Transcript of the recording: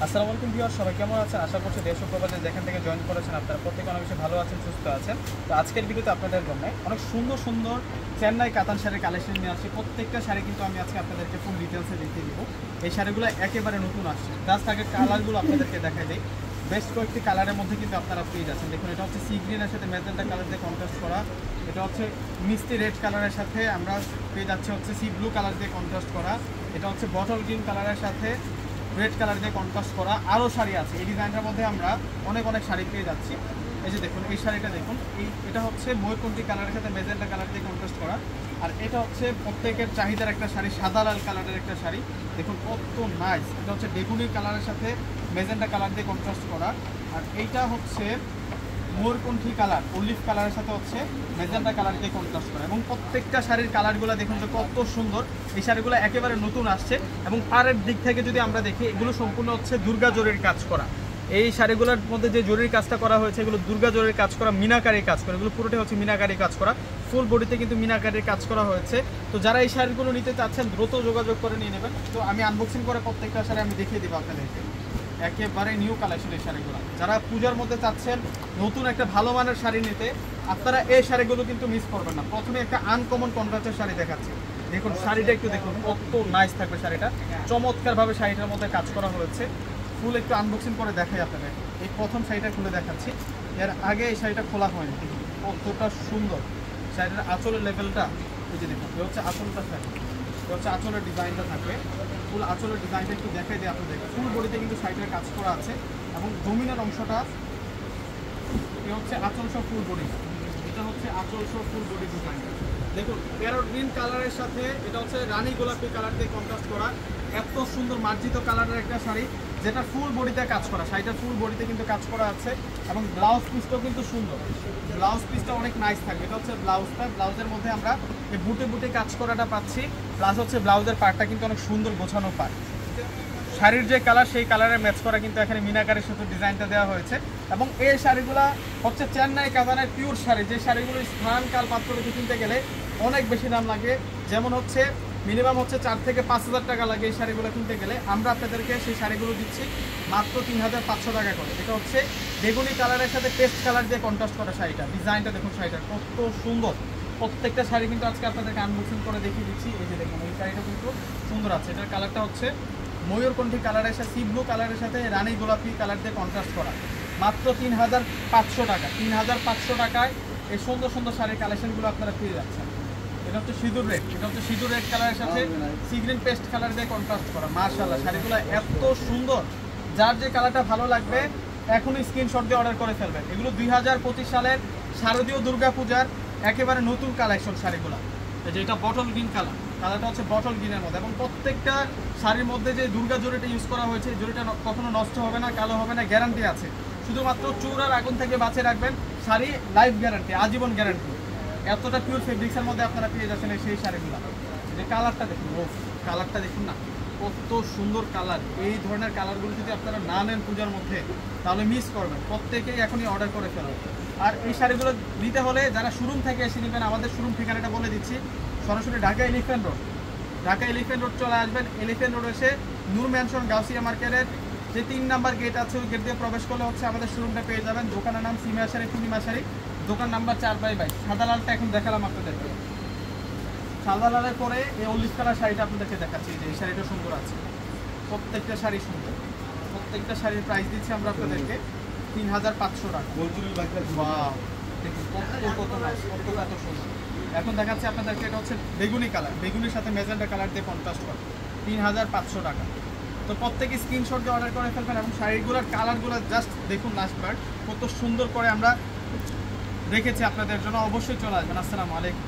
আসসালামু আলাইকুম ভিউয়ার, সবাই কেমন আছেন? আশা করছি দেশ ও প্রবাসে যেখান থেকে জয়েন করেছেন আপনারা প্রত্যেকে অনেক বেশি ভালো আছেন, সুস্থ আছেন। তো আজকের ভিডিওতে আপনাদের জন্য অনেক সুন্দর সুন্দর চেন্নাই কাতান শাড়ির কালেকশন নিয়ে আসছি। প্রত্যেকটা শাড়ি কিন্তু আমি আজকে আপনাদেরকে ফুল ডিটেলসে দেখিয়ে দিব। এই শাড়িগুলো একেবারে নতুন আসছে। জাস্ট আগে কালারগুলো আপনাদেরকে দেখাই দিই। বেশ কয়েকটি কালারের মধ্যে কিন্তু আপনারা পেয়ে যাচ্ছেন। দেখুন, এটা হচ্ছে সি গ্রিনের সাথে ম্যাজেন্টা কালার দিয়ে কন্ট্রাস্ট করা। এটা হচ্ছে মিষ্টি রেড কালারের সাথে আমরা পেয়ে যাচ্ছি হচ্ছে সি ব্লু কালার দিয়ে কন্ট্রাস্ট করা। এটা হচ্ছে বটল গ্রিন কালারের সাথে রেড কালার দিয়ে কন্ট্রাস্ট করা। আরও শাড়ি আছে এই ডিজাইনটার মধ্যে, আমরা অনেক শাড়ি পেয়ে যাচ্ছি। এই যে দেখুন, এই শাড়িটা দেখুন, এটা হচ্ছে ময়ূরকণ্ঠী কালারের সাথে মেজেন্টা কালার দিয়ে কন্ট্রাস্ট করা। আর এটা হচ্ছে প্রত্যেকের চাহিদার একটা শাড়ি, সাদা লাল কালারের একটা শাড়ি। দেখুন কত নাইস। এটা হচ্ছে বেগুনি কালারের সাথে মেজেন্টা কালার দিয়ে কন্ট্রাস্ট করা। আর এইটা হচ্ছে ময়ূরকণ্ঠী কালার, অলিভ কালারের সাথে হচ্ছে মেজেন্টা কালার দিয়ে কন্ট্রাস্ট করা। এবং প্রত্যেকটা শাড়ির কালারগুলো দেখুন যে কত সুন্দর। এই শাড়িগুলো একেবারে নতুন আসছে। এবং পাড়ের দিক থেকে যদি আমরা দেখি, এগুলো সম্পূর্ণ হচ্ছে দুর্গা জরির কাজ করা। এই শাড়িগুলোর মধ্যে যে জরির কাজটা করা হয়েছে, এগুলো দুর্গা জরির কাজ করা, মিনাকারির কাজ করা। এগুলো পুরোটাই হচ্ছে মিনাকারির কাজ করা, ফুল বডিতে কিন্তু মিনাকারির কাজ করা হয়েছে। তো যারা এই শাড়িগুলো নিতে চাচ্ছেন দ্রুত যোগাযোগ করে নিয়ে নেবেন। তো আমি আনবক্সিং করে প্রত্যেকটা শাড়ি আমি দেখিয়ে দেবো আপনাদেরকে। একেবারে নিউ কালেকশন এই শাড়িগুলো। যারা পূজার মধ্যে চাচ্ছেন নতুন একটা ভালো মানের শাড়ি নিতে, আপনারা এই শাড়িগুলো কিন্তু মিস করবেন না। প্রথমে একটা আনকমন কন্ট্রাস্টের শাড়ি দেখাচ্ছি। দেখুন শাড়িটা একটু দেখুন, কত নাইস থাকবে শাড়িটা। চমৎকারভাবে শাড়িটার মধ্যে কাজ করা হয়েছে। ফুল একটু আনবক্সিং করে দেখাই আপনাদের। এই প্রথম শাড়িটা খুলে দেখাচ্ছি। এর আগে এই শাড়িটা খোলা হয়নি। দেখুন কতটা সুন্দর শাড়িটার আঁচলের লেভেলটা। এই যে দেখুন, এ হচ্ছে আঁচলটা থাকবে, এ হচ্ছে আঁচলের ডিজাইনটা থাকবে। ফুল আঁচলের ডিজাইনটা একটু দেখাই দিই আপনাদের। ফুল বডিতে কিন্তু শাড়িটার কাজ করা আছে। এবং জমিনের অংশটা, এ হচ্ছে আঁচল সহ ফুল বডি। এটা হচ্ছে আঁচল সহ ফুল বডি ডিজাইনটা। দেখুন প্যারট গ্রিন কালারের সাথে এটা হচ্ছে রানী গোলাপি কালার দিয়ে কন্ট্রাস্ট করা। এত সুন্দর মার্জিত কালারের একটা শাড়ি, যেটা ফুল বডিতে কাজ করা। শাড়িটার ফুল বডিতে কিন্তু কাজ করা আছে। এবং ব্লাউজ পিসটাও কিন্তু সুন্দর, ব্লাউজ পিসটা অনেক নাইস থাকবে। এটা হচ্ছে ব্লাউজটা, ব্লাউজের মধ্যে আমরা এই বুটে বুটে কাজ করাটা পাচ্ছি। প্লাস হচ্ছে ব্লাউজের পার্টটা কিন্তু অনেক সুন্দর গোছানো পার্ট। শাড়ির যে কালার, সেই কালারের ম্যাচ করা কিন্তু এখানে মিনাকারের সাথে ডিজাইনটা দেওয়া হয়েছে। এবং এই শাড়িগুলো হচ্ছে চেন্নাই কাতানের পিওর শাড়ি, যে শাড়িগুলো স্থান কাল পাত্র রেখে কিনতে গেলে অনেক বেশি দাম লাগে। যেমন হচ্ছে মিনিমাম হচ্ছে 4 থেকে 5,000 টাকা লাগে এই শাড়িগুলো কিনতে গেলে। আমরা আপনাদেরকে সেই শাড়িগুলো দিচ্ছি মাত্র 3,500 টাকা করে। এটা হচ্ছে বেগুনি কালারের সাথে পেস্ট কালার দিয়ে কন্ট্রাস্ট করা শাড়িটা। ডিজাইনটা দেখুন, শাড়িটা কত সুন্দর। প্রত্যেকটা শাড়ি কিন্তু আজকে আপনাদেরকে আনবক্সিং করে দেখিয়ে দিচ্ছি। এই যে দেখুন, এই শাড়িটা কিন্তু সুন্দর আছে। এটার কালারটা হচ্ছে ময়ূরকণ্ঠী কালারের সাথে সি ব্লু কালারের সাথে রানী গোলাপি কালার দিয়ে কন্ট্রাস্ট করা। মাত্র 3,500 টাকা। 3,500 টাকায় এই সুন্দর সুন্দর শাড়ির কালেকশনগুলো আপনারা পেয়ে যাচ্ছেন। এটা হচ্ছে সিঁদুর রেড, এটা হচ্ছে সিঁদুর রেড কালারের সাথে সি গ্রিন পেস্ট কালার দিয়ে কন্ট্রাস্ট করা। মাশাআল্লাহ, শাড়িগুলো এত সুন্দর। যার যে কালারটা ভালো লাগবে এখনই স্ক্রিনশট দিয়ে অর্ডার করে ফেলবেন। এগুলো 2025 সালের শারদীয় দুর্গাপূজার একেবারে নতুন কালেকশন শাড়িগুলো। যে এটা বটল গ্রিন কালার, কালারটা হচ্ছে বটল গ্রিনের মধ্যে। এবং প্রত্যেকটা শাড়ির মধ্যে যে দুর্গা জরিটা ইউজ করা হয়েছে, জরিটা কখনো নষ্ট হবে না, কালো হবে না, গ্যারান্টি আছে। শুধুমাত্র চুর আর আগুন থেকে বাঁচিয়ে রাখবেন। শাড়ি লাইফ গ্যারান্টি, আজীবন গ্যারান্টি। এতটা পিওর ফেব্রিক্সের মধ্যে আপনারা পেয়ে যাচ্ছেন সেই শাড়িগুলো। যে কালারটা দেখুন, ও কালারটা দেখুন না, কত সুন্দর কালার। এই ধরনের কালারগুলো যদি আপনারা না নেন পূজার মধ্যে, তাহলে মিস করবেন। প্রত্যেকেই এখনই অর্ডার করে ফেলবেন। আর এই শাড়িগুলো নিতে হলে যারা শোরুম থেকে এসে নেবেন, আমাদের শোরুম ঠিকানাটা বলে দিচ্ছি। সরাসরি Dhaka elephant road, Dhaka elephant road চলে আসবেন। এলিফ্যান্ট রোড এসে নূর ম্যানশন গাউসিয়া মার্কেটের যে 3 নাম্বার গেট আছে, ওই গেট দিয়ে প্রবেশ করলে হচ্ছে আমাদের শোরুমটা পেয়ে যাবেন। দোকানের নাম সিমিয়া শাড়ি, পূর্ণিমা শাড়ি, দোকান নাম্বার 4/22। সাদা লালটা এখন দেখালাম আপনাদেরকে। সাদা লালের পরে এই অলিভ কালার শাড়িটা আপনাদেরকে দেখাচ্ছি। যে এই শাড়িটা সুন্দর আছে, প্রত্যেকটা শাড়ি সুন্দর। প্রত্যেকটা শাড়ির প্রাইস দিচ্ছি আমরা আপনাদেরকে 3,500 টাকা। ওয়াও, দেখুন কত নাইস, কত এত সুন্দর। এখন দেখাচ্ছি আপনাদেরকে, এটা হচ্ছে বেগুনি কালার, বেগুনির সাথে মেজেন্টা কালার দিয়ে কন্ট্রাস্ট করা। 3,500 টাকা। তো প্রত্যেকে স্ক্রিনশট দিয়ে অর্ডার করে ফেলবেন। এবং শাড়িগুলোর কালারগুলো জাস্ট দেখুন, লাস্ট পার্ট কত সুন্দর করে আমরা রেখেছি আপনাদের জন্য। অবশ্যই চলে আসবেন। আসসালামু আলাইকুম।